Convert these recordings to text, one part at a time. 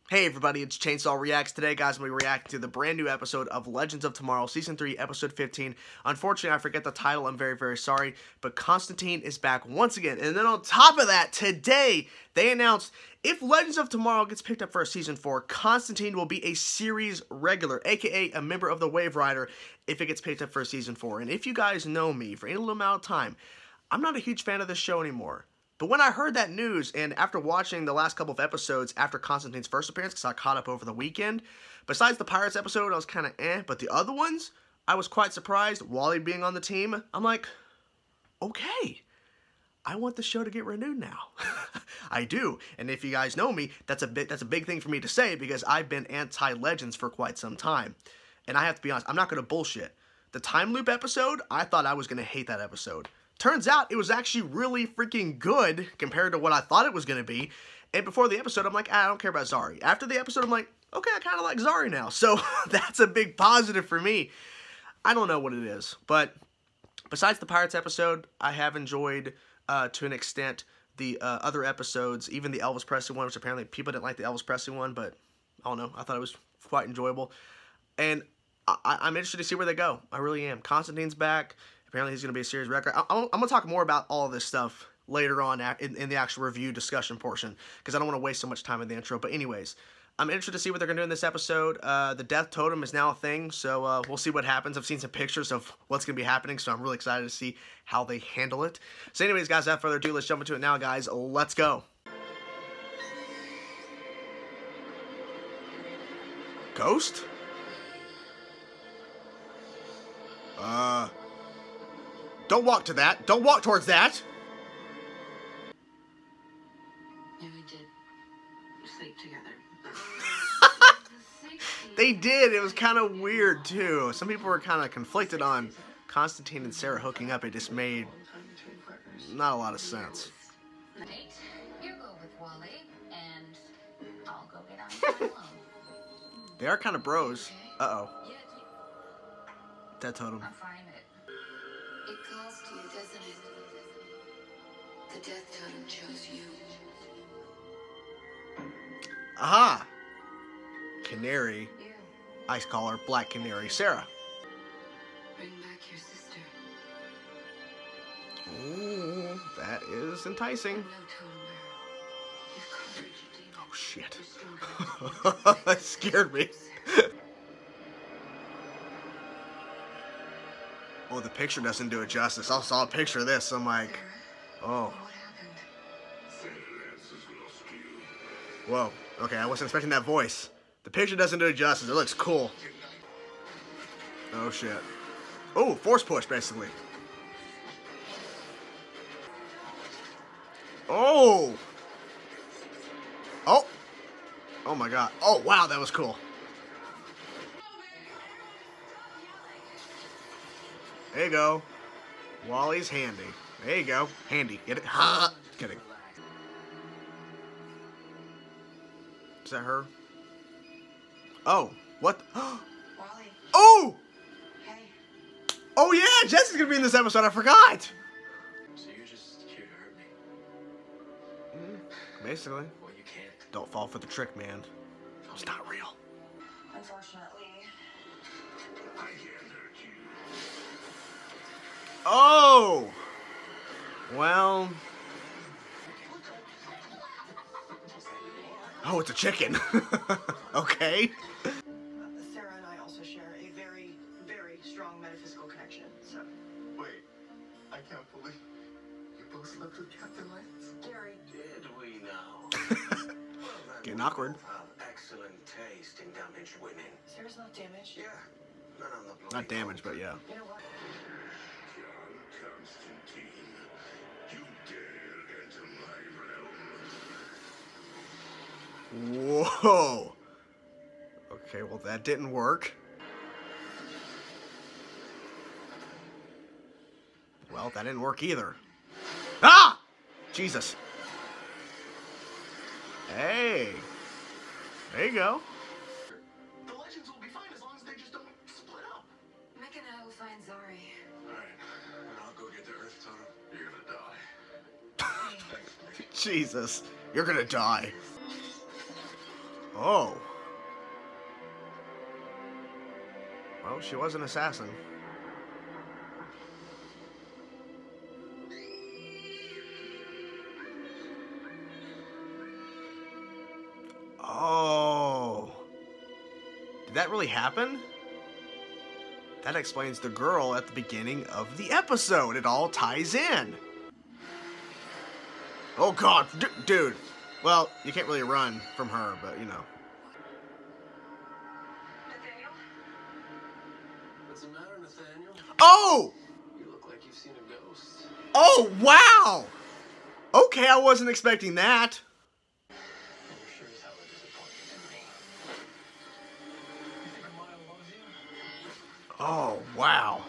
Hey everybody, it's Chainsaw Reacts. Today, guys, we'll be reacting to the brand new episode of Legends of Tomorrow, Season 3, Episode 15. Unfortunately, I forget the title. I'm very, very sorry. But Constantine is back once again. And then on top of that, today, they announced if Legends of Tomorrow gets picked up for a Season 4, Constantine will be a series regular, aka a member of the Wave Rider, if it gets picked up for a Season 4. And if you guys know me for any little amount of time, I'm not a huge fan of this show anymore. But when I heard that news, and after watching the last couple of episodes after Constantine's first appearance, because I caught up over the weekend, besides the Pirates episode, I was kind of but the other ones, I was quite surprised. Wally being on the team, I'm like, okay, I want the show to get renewed now. I do, and if you guys know me, that's a big thing for me to say, because I've been anti-Legends for quite some time. And I have to be honest, I'm not going to bullshit. The time loop episode, I thought I was going to hate that episode. Turns out it was actually really freaking good compared to what I thought it was going to be. And before the episode, I'm like, I don't care about Zari. After the episode, I'm like, okay, I kind of like Zari now. So that's a big positive for me. I don't know what it is. But besides the Pirates episode, I have enjoyed, to an extent, the other episodes. Even the Elvis Presley one, which apparently people didn't like the Elvis Presley one. But I don't know. I thought it was quite enjoyable. And I'm interested to see where they go. I really am. Constantine's back. Apparently he's going to be a series record. I'm going to talk more about all of this stuff later on in the actual review discussion portion, because I don't want to waste so much time in the intro. But anyways, I'm interested to see what they're going to do in this episode. The Death Totem is now a thing, so we'll see what happens. I've seen some pictures of what's going to be happening, so I'm really excited to see how they handle it. So anyways, guys, without further ado, let's jump into it now, guys. Let's go. Ghost? Don't walk to that. Don't walk towards that. Yeah, we did sleep together. They did. It was kind of weird, too. Some people were kind of conflicted on Constantine and Sarah hooking up. It just made not a lot of sense. Nate, you go with Wally, and I'll go get on alone. They are kind of bros. Uh-oh. Death Totem. I'll find it. It calls to you, doesn't it? The Death Totem chose you. Aha! Canary. You. Ice Collar, Black Canary. Sarah. Bring back your sister. Ooh, that is enticing. No totem bearer. You've conquered your demon. Oh, shit. You're stronger. That scared me. Oh, the picture doesn't do it justice. I saw a picture of this. I'm like, oh. What happened? Whoa. Okay, I wasn't expecting that voice. The picture doesn't do it justice. It looks cool. Oh, shit. Oh, force push, basically. Oh. Oh. Oh, my God. Oh, wow, that was cool. There you go. Wally's handy. There you go. Handy. Get it? Ha! Kidding. Is that her? Oh. What? Wally. Oh! Hey. Oh, yeah! Jesse's gonna be in this episode. I forgot! So you're just here to hurt me? Basically. Well, you can't. Don't fall for the trick, man. It's not real. Unfortunately. I can't hurt you. Oh! Well... Oh, it's a chicken. Okay. Sarah and I also share a very, very strong metaphysical connection, so... Wait, I can't believe you both slept with Captain Lance? Gary. Did we now? Getting awkward. Excellent taste in damaged women. Sarah's not damaged. Yeah, none on the bloody Not damaged, but yeah. You know what? John Constantine, you dare enter my realm. Whoa. Okay, well that didn't work. Well, that didn't work either. Ah! Jesus. Hey. There you go. The Legends will be fine as long as they just don't split up. Mick and I will find Zari. Alright, and I'll go get the Earth Totem. You're gonna die. Jesus. You're gonna die. Oh. Well, she was an assassin. Oh. Did that really happen? That explains the girl at the beginning of the episode. It all ties in. Oh god, dude. Well, you can't really run from her, but you know. Nathaniel? What's the matter, Nathaniel? Oh! You look like you've seen a ghost. Oh, wow! Okay, I wasn't expecting that. You're sure as hell a disappointment to me. You think Maya loves you? Oh, wow.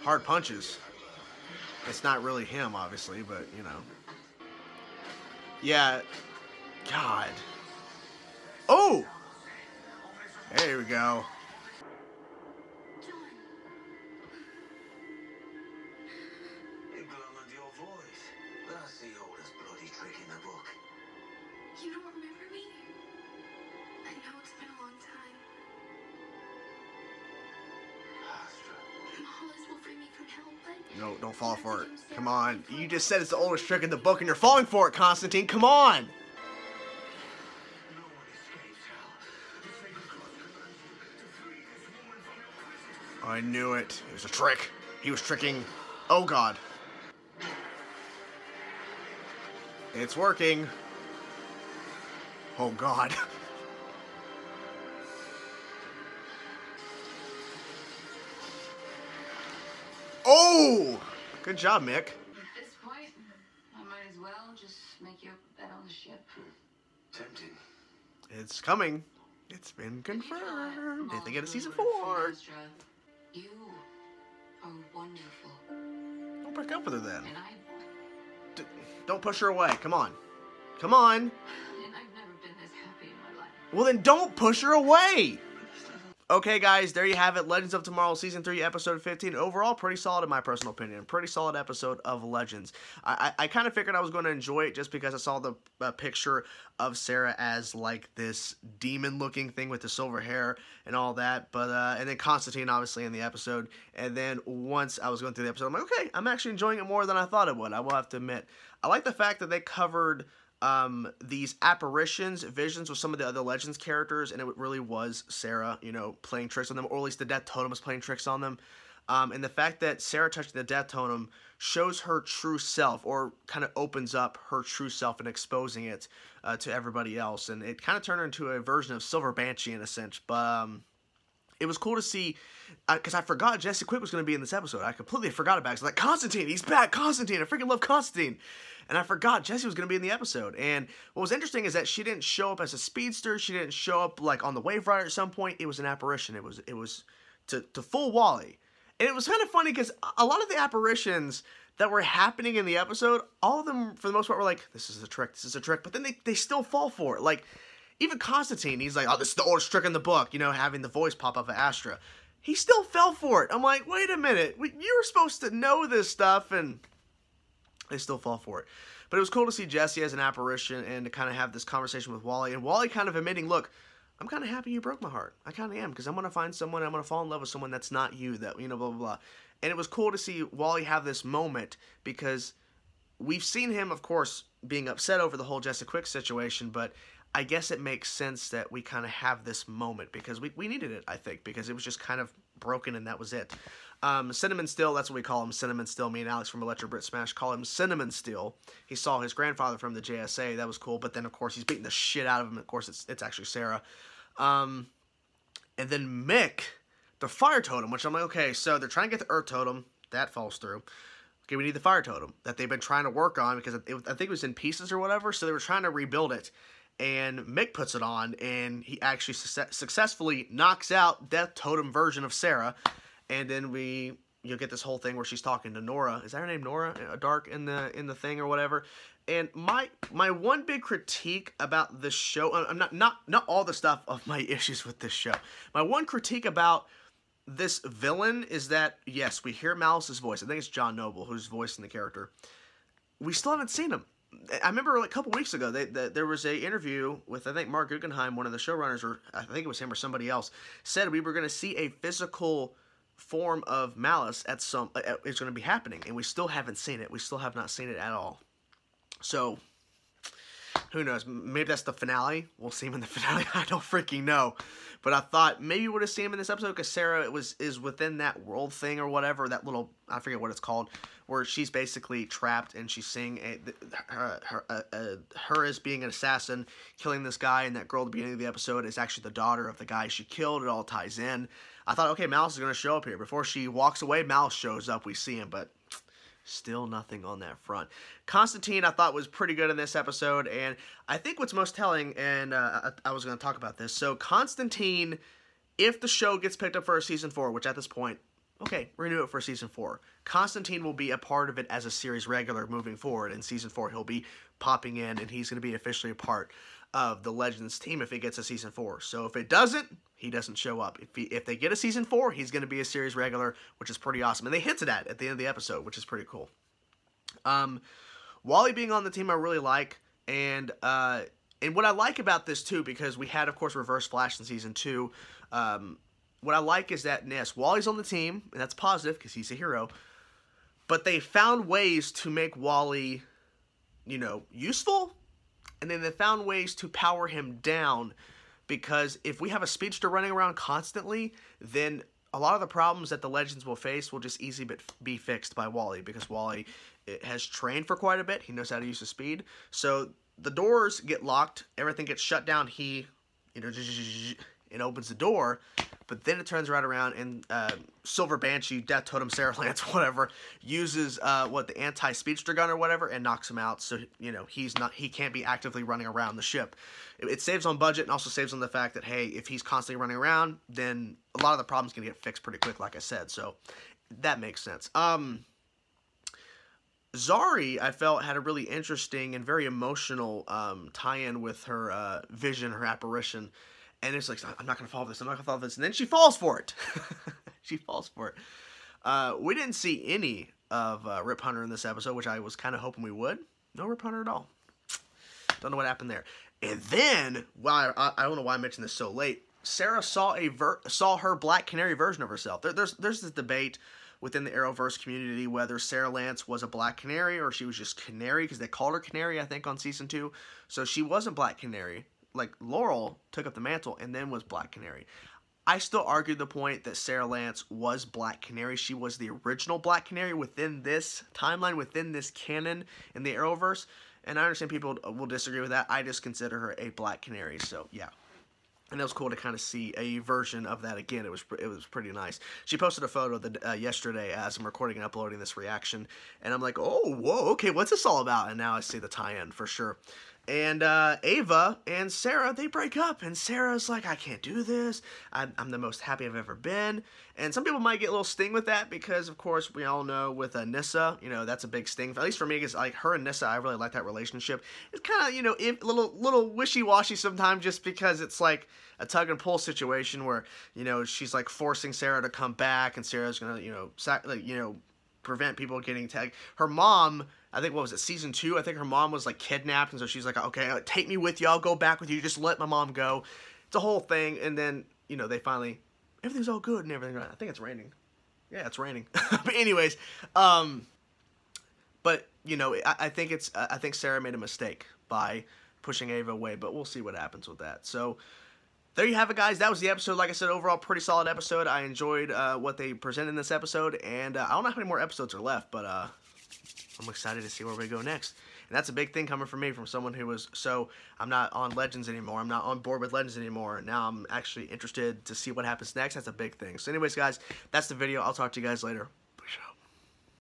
Hard punches. It's not really him, obviously, but, you know. Yeah. God. Oh! There we go. It glamored your voice. That's the oldest bloody trick in the book. You don't remember me? I know it's been a long time. Astra. Mahalas will free me from hell, but... No, don't fall for it. Come on. You just said it's the oldest trick in the book and you're falling for it, Constantine. Come on! No one escapes hell. The sacred cause commands you to free this woman from your presence. I knew it. It was a trick. He was tricking... Oh, God. It's working. Oh, God. Oh! Good job, Mick. At this point, I might as well just make you a bet on the ship. Tempting. It's coming. It's been confirmed. If they get a season 4. You are wonderful. Don't break up with her then. And Don't push her away. Come on. Come on. and I've never been this happy in my life. Well, then don't push her away. Okay, guys, there you have it. Legends of Tomorrow, Season 3, Episode 15. Overall, pretty solid in my personal opinion. Pretty solid episode of Legends. I kind of figured I was going to enjoy it just because I saw the picture of Sarah as, like, this demon-looking thing with the silver hair and all that. But and then Constantine, obviously, in the episode. And then once I was going through the episode, I'm like, okay, I'm actually enjoying it more than I thought it would. I will have to admit. I like the fact that they covered... these apparitions, visions with some of the other Legends characters, and it really was Sarah, you know, playing tricks on them, or at least the Death Totem was playing tricks on them. And the fact that Sarah touching the Death Totem shows her true self, or kind of opens up her true self and exposing it to everybody else. And it kind of turned her into a version of Silver Banshee in a sense, but it was cool to see, because I forgot Jesse Quick was going to be in this episode. I completely forgot about it. I was like, Constantine, he's back, Constantine. I freaking love Constantine. And I forgot Jesse was going to be in the episode. And what was interesting is that she didn't show up as a speedster. She didn't show up like on the Wave Rider at some point. It was an apparition. It was to full Wally. And it was kind of funny because a lot of the apparitions that were happening in the episode, all of them, for the most part, were like, this is a trick, this is a trick. But then they still fall for it. Like, even Constantine, he's like, oh, this is the oldest trick in the book, you know, having the voice pop up of Astra. He still fell for it. I'm like, wait a minute. You were supposed to know this stuff, and they still fall for it. But it was cool to see Jesse as an apparition and to kind of have this conversation with Wally. And Wally kind of admitting, look, I'm kind of happy you broke my heart. I kind of am, because I'm going to find someone, I'm going to fall in love with someone that's not you, that, you know, blah, blah, blah. And it was cool to see Wally have this moment, because we've seen him, of course, being upset over the whole Jesse Quick situation, but I guess it makes sense that we kind of have this moment, because we needed it, I think, because it was just kind of broken and that was it. Cinnamon Still, that's what we call him, Cinnamon Still. Me and Alex from Electro Brit Smash call him Cinnamon Still. He saw his grandfather from the JSA, that was cool, but then, of course, he's beating the shit out of him. Of course, it's actually Sarah. And then Mick, the Fire Totem, which I'm like, okay, so they're trying to get the Earth Totem. That falls through. Okay, we need the Fire Totem that they've been trying to work on, because I think it was in pieces or whatever, so they were trying to rebuild it. And Mick puts it on, and he actually successfully knocks out Death Totem version of Sarah. And then you'll get this whole thing where she's talking to Nora. Is that her name, Nora? Dark in the thing or whatever. And my one big critique about this show, I'm not all the stuff of my issues with this show. My one critique about this villain is that, yes, we hear Malice's voice. I think it's John Noble who's voicing the character. We still haven't seen him. I remember like a couple weeks ago, there was a interview with, I think, Mark Guggenheim, one of the showrunners, or I think it was him or somebody else, said we were going to see a physical form of Malice at some, it's going to be happening, and we still haven't seen it. We still have not seen it at all. So, who knows? Maybe that's the finale. We'll see him in the finale. I don't freaking know. But I thought maybe we would have seen him in this episode because Sarah is within that world thing or whatever, that little, I forget what it's called, where she's basically trapped and she's seeing her as being an assassin, killing this guy, and that girl at the beginning of the episode is actually the daughter of the guy she killed. It all ties in. I thought, okay, Malice is going to show up here. Before she walks away, Malice shows up. We see him, but still nothing on that front. Constantine, I thought, was pretty good in this episode, and I think what's most telling, and I was going to talk about this, so Constantine, if the show gets picked up for a Season 4, which at this point, okay, renew it for Season 4, Constantine will be a part of it as a series regular moving forward. In Season 4, he'll be popping in, and he's going to be officially a part of the Legends team if it gets a Season 4. So if it doesn't, he doesn't show up. If they get a Season 4, he's going to be a series regular, which is pretty awesome. And they hinted at the end of the episode, which is pretty cool. Wally being on the team I really like, and what I like about this too, because we had, of course, Reverse Flash in Season 2, what I like is that, yes, Wally's on the team, and that's positive because he's a hero, but they found ways to make Wally, you know, useful, and then they found ways to power him down, because if we have a speedster running around constantly, then a lot of the problems that the Legends will face will just easily be fixed by Wally, because Wally has trained for quite a bit. He knows how to use the speed. So the doors get locked, everything gets shut down. He, you know, it opens the door, but then it turns right around and Silver Banshee, Death Totem, Sarah Lance, whatever, uses the anti-speedster gun or whatever and knocks him out. So, you know, he can't be actively running around the ship. It saves on budget and also saves on the fact that, hey, if he's constantly running around, then a lot of the problems can get fixed pretty quick, like I said. So that makes sense. Zari, I felt, had a really interesting and very emotional tie-in with her vision, her apparition. And it's like, I'm not going to follow this, I'm not going to follow this. And then she falls for it. She falls for it. We didn't see any of Rip Hunter in this episode, which I was kind of hoping we would. No Rip Hunter at all. Don't know what happened there. And then, well, I don't know why I mentioned this so late, Sarah saw her Black Canary version of herself. There's this debate within the Arrowverse community whether Sarah Lance was a Black Canary or she was just Canary, because they called her Canary, I think, on Season 2. So she wasn't Black Canary. Like, Laurel took up the mantle and then was Black Canary. I still argue the point that Sarah Lance was Black Canary. She was the original Black Canary within this timeline, within this canon in the Arrowverse. And I understand people will disagree with that. I just consider her a Black Canary. So, yeah. And it was cool to kind of see a version of that again. It was pretty nice. She posted a photo yesterday as I'm recording and uploading this reaction. And I'm like, oh, whoa, okay, what's this all about? And now I see the tie-in for sure. And Ava and Sarah, they break up. And Sarah's like, I can't do this. I'm the most happy I've ever been. And some people might get a little sting with that because, of course, we all know with Nissa, you know, that's a big sting. At least for me, because like her and Nissa, I really like that relationship. It's kind of, you know, a little wishy-washy sometimes, just because it's like a tug and pull situation where, you know, she's like forcing Sarah to come back, and Sarah's gonna, you know, prevent people getting tagged. Her mom, I think, what was it, Season 2? I think her mom was like kidnapped, and so she's like, okay, take me with you, I'll go back with you, just let my mom go. It's a whole thing, and then, you know, they finally, everything's all good and everything. I think it's raining. Yeah, it's raining. But anyways, but, you know, I think Sarah made a mistake by pushing Ava away, but we'll see what happens with that. So, there you have it, guys. That was the episode. Like I said, overall, pretty solid episode. I enjoyed what they presented in this episode, and I don't know how many more episodes are left, but I'm excited to see where we go next. And that's a big thing coming from me, from someone who was, I'm not on Legends anymore. I'm not on board with Legends anymore. Now I'm actually interested to see what happens next. That's a big thing. So anyways, guys, that's the video. I'll talk to you guys later.